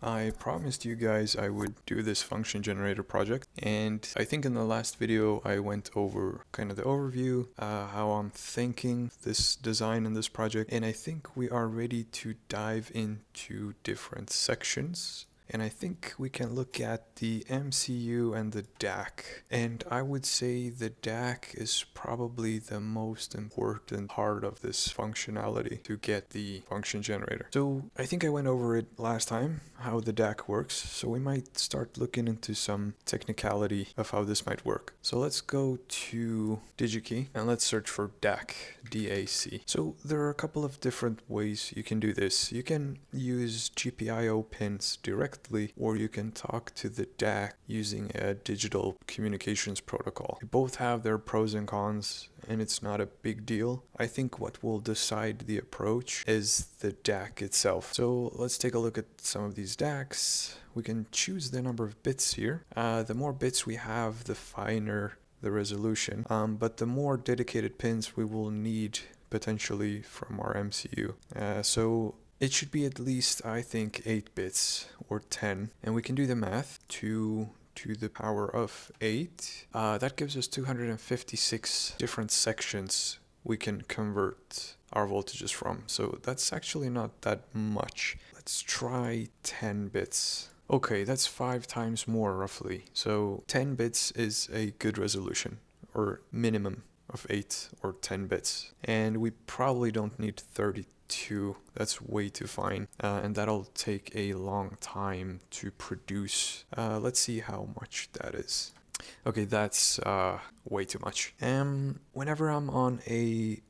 I promised you guys I would do this function generator project, and I think in the last video I went over kind of the overview, how I'm thinking this design in this project, and I think we are ready to dive into different sections. And I think we can look at the MCU and the DAC. And I would say the DAC is probably the most important part of this functionality to get the function generator. So I think I went over it last time, how the DAC works. So we might start looking into some technicality of how this might work. So let's go to DigiKey and let's search for DAC, D-A-C. So there are a couple of different ways you can do this. You can use GPIO pins directly, or you can talk to the DAC using a digital communications protocol. They both have their pros and cons, and it's not a big deal. I think what will decide the approach is the DAC itself. So let's take a look at some of these DACs. We can choose the number of bits here. The more bits we have, the finer the resolution, but the more dedicated pins we will need potentially from our MCU. So it should be at least, I think, 8 bits or 10, and we can do the math. 2 to the power of 8. That gives us 256 different sections we can convert our voltages from. So that's actually not that much. Let's try 10 bits. Okay, that's 5 times more roughly. So 10 bits is a good resolution, or minimum of 8 or 10 bits. And we probably don't need 32. That's way too fine. And that'll take a long time to produce. Let's see how much that is. Okay, that's way too much. Whenever I'm on a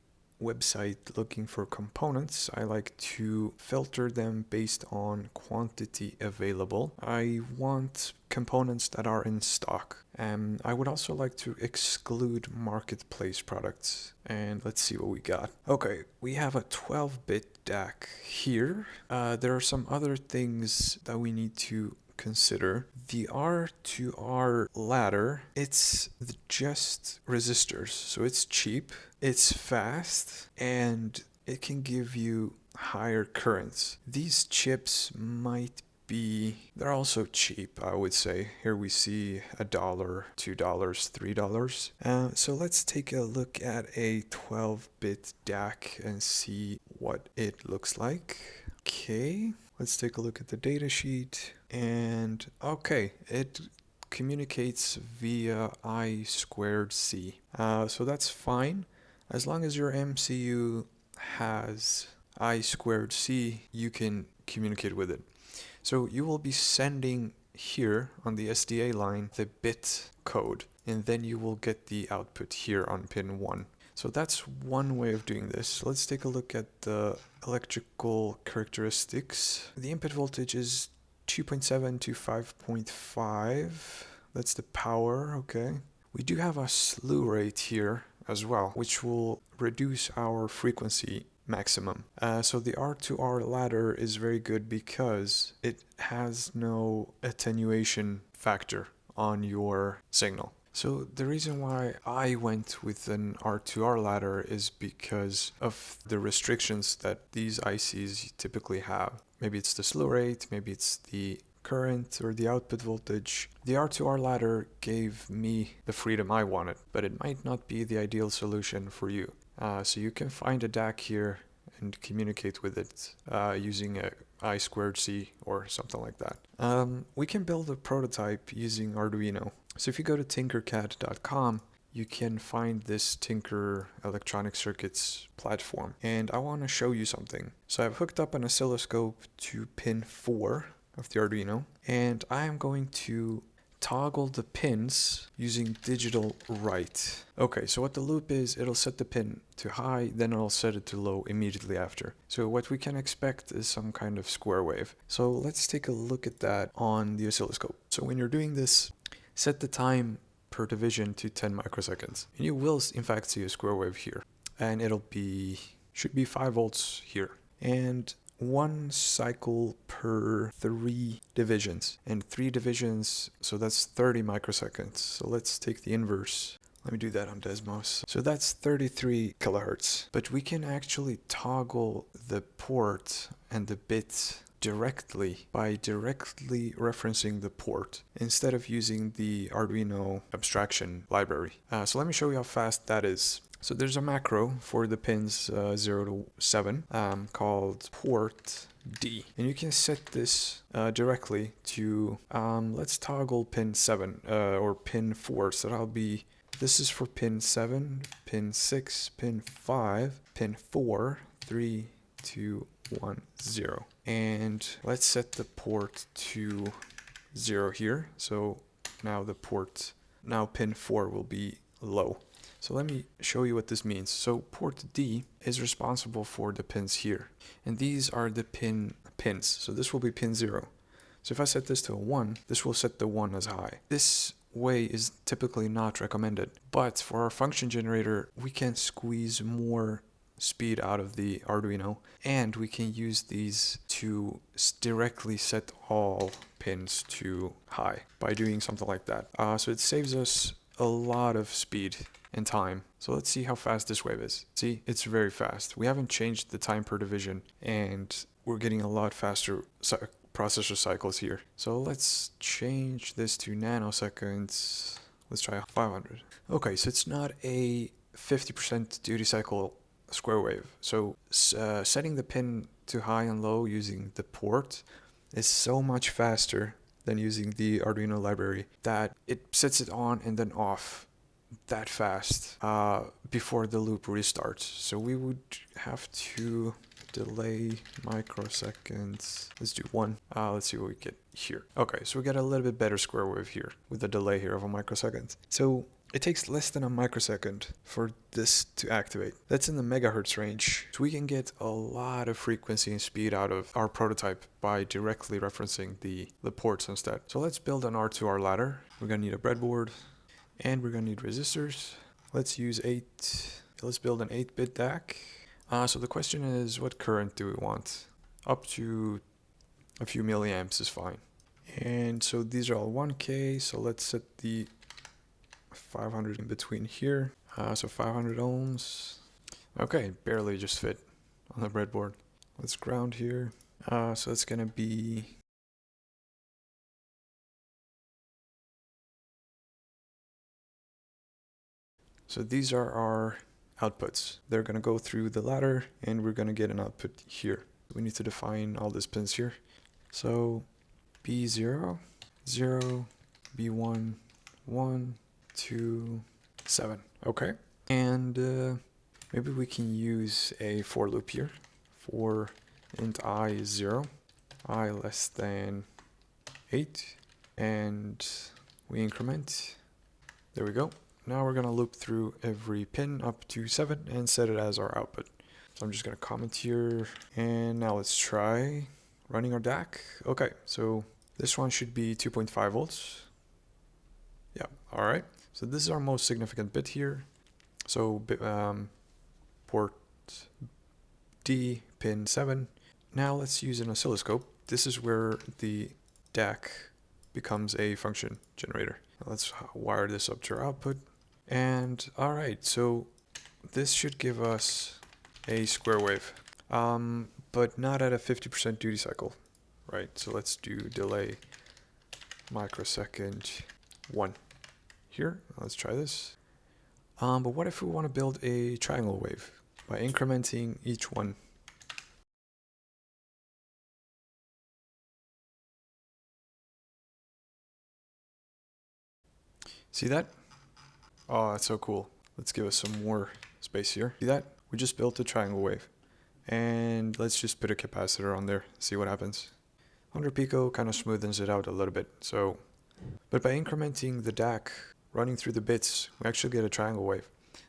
website looking for components, I like to filter them based on quantity available. I want components that are in stock. I would also like to exclude marketplace products. And let's see what we got. Okay, we have a 12-bit DAC here. There are some other things that we need to consider. The R2R ladder, it's just resistors, so it's cheap, it's fast, and it can give you higher currents. These chips they're also cheap, I would say. Here we see $1, $2, $3. So let's take a look at a 12-bit DAC and see what it looks like. Okay, let's take a look at the data sheet. And okay, it communicates via I2C. So that's fine. As long as your MCU has I2C, you can communicate with it. So you will be sending here on the SDA line the bit code, and then you will get the output here on pin 1. So that's one way of doing this. Let's take a look at the electrical characteristics. The input voltage is 2.7 to 5.5. That's the power, okay. We do have a slew rate here as well, which will reduce our frequency maximum. So the R2R ladder is very good because it has no attenuation factor on your signal. So the reason why I went with an R2R ladder is because of the restrictions that these ICs typically have. Maybe it's the slew rate, maybe it's the current or the output voltage. The R2R ladder gave me the freedom I wanted, but it might not be the ideal solution for you. So you can find a DAC here and communicate with it using a I2C or something like that. We can build a prototype using Arduino. So if you go to tinkercad.com, you can find this Tinker Electronic Circuits platform. And I want to show you something. So I've hooked up an oscilloscope to pin 4 of the Arduino, and I am going to toggle the pins using digital write. Okay, so what the loop is, it'll set the pin to high, then it'll set it to low immediately after. So what we can expect is some kind of square wave. So let's take a look at that on the oscilloscope. So when you're doing this, set the time per division to 10 microseconds. And you will in fact see a square wave here. And should be 5 volts here. And 1 cycle per 3 divisions. And 3 divisions, so that's 30 microseconds. So let's take the inverse. Let me do that on Desmos. So that's 33 kilohertz. But we can actually toggle the port and the bit directly by directly referencing the port instead of using the Arduino abstraction library. So let me show you how fast that is. So there's a macro for the pins 0 to 7 called port D, and you can set this directly to let's toggle pin 7 or pin 4. So that'll be, this is for pin 7, pin 6, pin 5, pin 4, 3, 2, 1, 0. And let's set the port to 0 here. So now pin 4 will be low. So let me show you what this means. So port D is responsible for the pins here, and these are the pins. So this will be pin 0. So if I set this to a 1, this will set the 1 as high. This way is typically not recommended, but for our function generator, we can squeeze more speed out of the Arduino, and we can use these to directly set all pins to high by doing something like that. So it saves us a lot of speed and time. So let's see how fast this wave is. See, it's very fast. We haven't changed the time per division, and we're getting a lot faster processor cycles here. So let's change this to nanoseconds. Let's try 500. Okay, so it's not a 50% duty cycle square wave. So setting the pin to high and low using the port is so much faster than using the Arduino library that it sets it on and then off that fast before the loop restarts. So we would have to delay microseconds. Let's do 1. Let's see what we get here. Okay, so we get a little bit better square wave here with a delay here of a microsecond. So it takes less than a microsecond for this to activate. That's in the megahertz range. So we can get a lot of frequency and speed out of our prototype by directly referencing the ports instead. So let's build an R2R ladder. We're gonna need a breadboard, and we're gonna need resistors. Let's use 8. Let's build an 8-bit DAC. So the question is, what current do we want? Up to a few milliamps is fine. And so these are all 1K. So let's set the 500 in between here. So 500 ohms. Okay, barely just fit on the breadboard. Let's ground here. So it's gonna be so these are our outputs. They're gonna go through the ladder, and we're gonna get an output here. We need to define all these pins here. So B0, 0, B1, 1, 2, 7. Okay. And maybe we can use a for loop here. For int I is 0, I less than 8, and we increment. There we go. Now we're gonna loop through every pin up to 7 and set it as our output. So I'm just gonna comment here, and now let's try running our DAC. Okay, so this one should be 2.5 volts. Yeah, all right. So this is our most significant bit here. So port D, pin 7. Now let's use an oscilloscope. This is where the DAC becomes a function generator. Now let's wire this up to our output. And all right, so this should give us a square wave, but not at a 50% duty cycle, right? So let's do delay microsecond 1 here. Let's try this. But what if we want to build a triangle wave by incrementing each one? See that? Oh, that's so cool. Let's give us some more space here. See that? We just built a triangle wave. And let's just put a capacitor on there, see what happens. 100 pico kind of smoothens it out a little bit. So, but by incrementing the DAC, running through the bits, we actually get a triangle wave.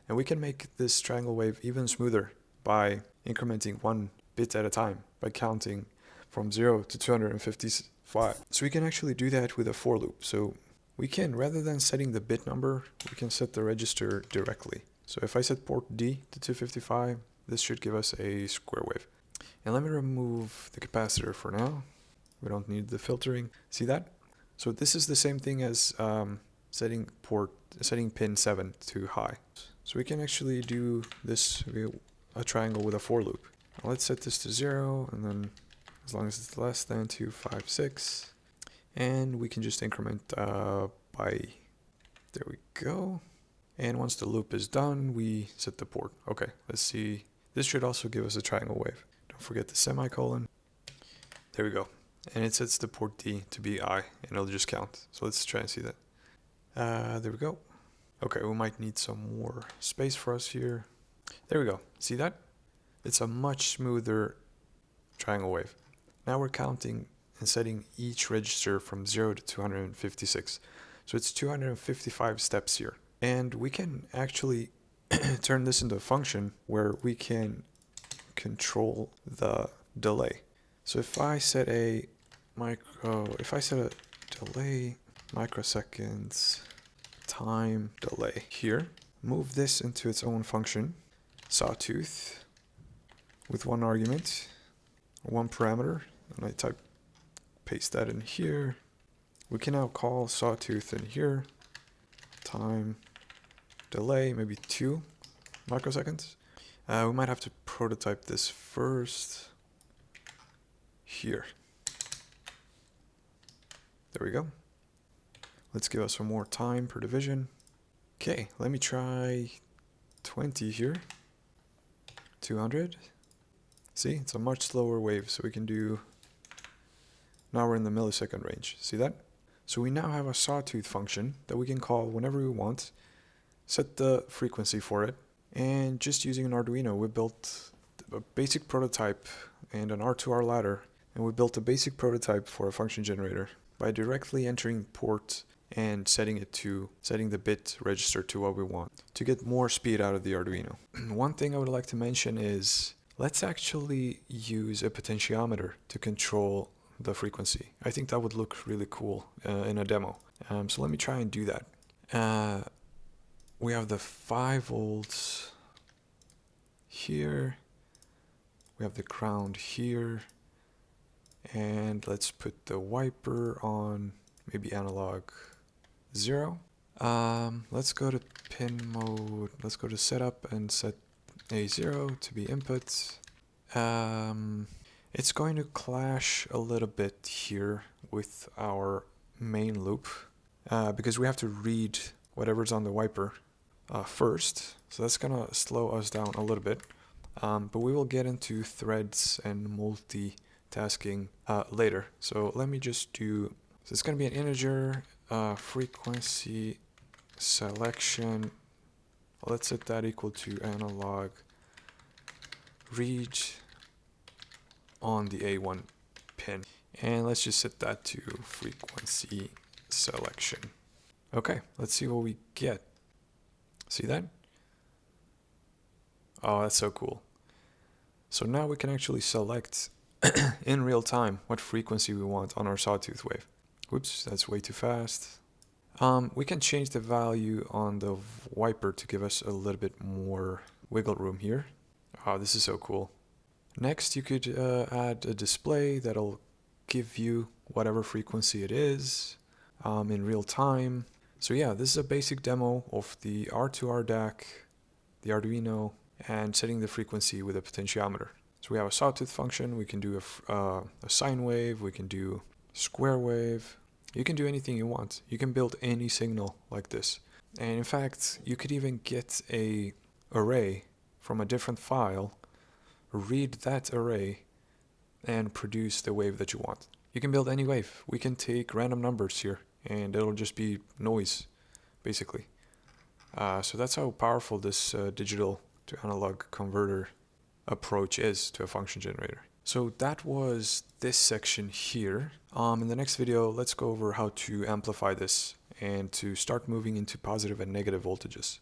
And we can make this triangle wave even smoother by incrementing 1 bit at a time, by counting from 0 to 255. So we can actually do that with a for loop. So we can, rather than setting the bit number, we can set the register directly. So if I set port D to 255, this should give us a square wave. And let me remove the capacitor for now. We don't need the filtering. See that? So this is the same thing as setting pin 7 to high. So we can actually do this, a triangle with a for loop. Now let's set this to 0, and then as long as it's less than 256. And we can just increment by, there we go. And once the loop is done, we set the port. Okay, let's see. This should also give us a triangle wave. Don't forget the semicolon. There we go. And it sets the port D to be I, and it'll just count. So let's try and see that. There we go. Okay, we might need some more space for us here. There we go. See that? It's a much smoother triangle wave. Now we're counting and setting each register from 0 to 256. So it's 255 steps here. And we can actually turn this into a function where we can control the delay. So if I set a delay microseconds time delay here, move this into its own function, sawtooth, with one argument, one parameter, and I paste that in here. We can now call sawtooth in here, time delay, maybe 2 microseconds. We might have to prototype this first here. There we go. Let's give us some more time per division. Okay, let me try 20 here. 200. See, it's a much slower wave, so we can do, now we're in the millisecond range. See that? So we now have a sawtooth function that we can call whenever we want, set the frequency for it, and just using an Arduino, we built a basic prototype and an R2R ladder, and we built a basic prototype for a function generator by directly entering port and setting the bit register to what we want to get more speed out of the Arduino. One thing I would like to mention is let's actually use a potentiometer to control the frequency. I think that would look really cool in a demo. So let me try and do that. We have the 5 volts here. We have the ground here. And let's put the wiper on maybe analog 0. Let's go to pin mode. Let's go to setup and set A0 to be input. It's going to clash a little bit here with our main loop because we have to read whatever's on the wiper first. So that's going to slow us down a little bit. But we will get into threads and multitasking later. So let me just do, so it's going to be an integer frequency selection. Let's set that equal to analog read on the A1 pin. And let's just set that to frequency selection. Okay, let's see what we get. See that? Oh, that's so cool. So now we can actually select in real time what frequency we want on our sawtooth wave. Whoops, that's way too fast. We can change the value on the wiper to give us a little bit more wiggle room here. Oh, this is so cool. Next, you could add a display that'll give you whatever frequency it is in real time. So yeah, this is a basic demo of the R2R DAC, the Arduino, and setting the frequency with a potentiometer. So we have a sawtooth function, we can do a sine wave, we can do square wave. You can do anything you want. You can build any signal like this. And in fact, you could even get an array from a different file, read that array, and produce the wave that you want. You can build any wave. We can take random numbers here, and it'll just be noise, basically. So that's how powerful this digital to analog converter approach is to a function generator. So that was this section here. In the next video, let's go over how to amplify this and to start moving into positive and negative voltages.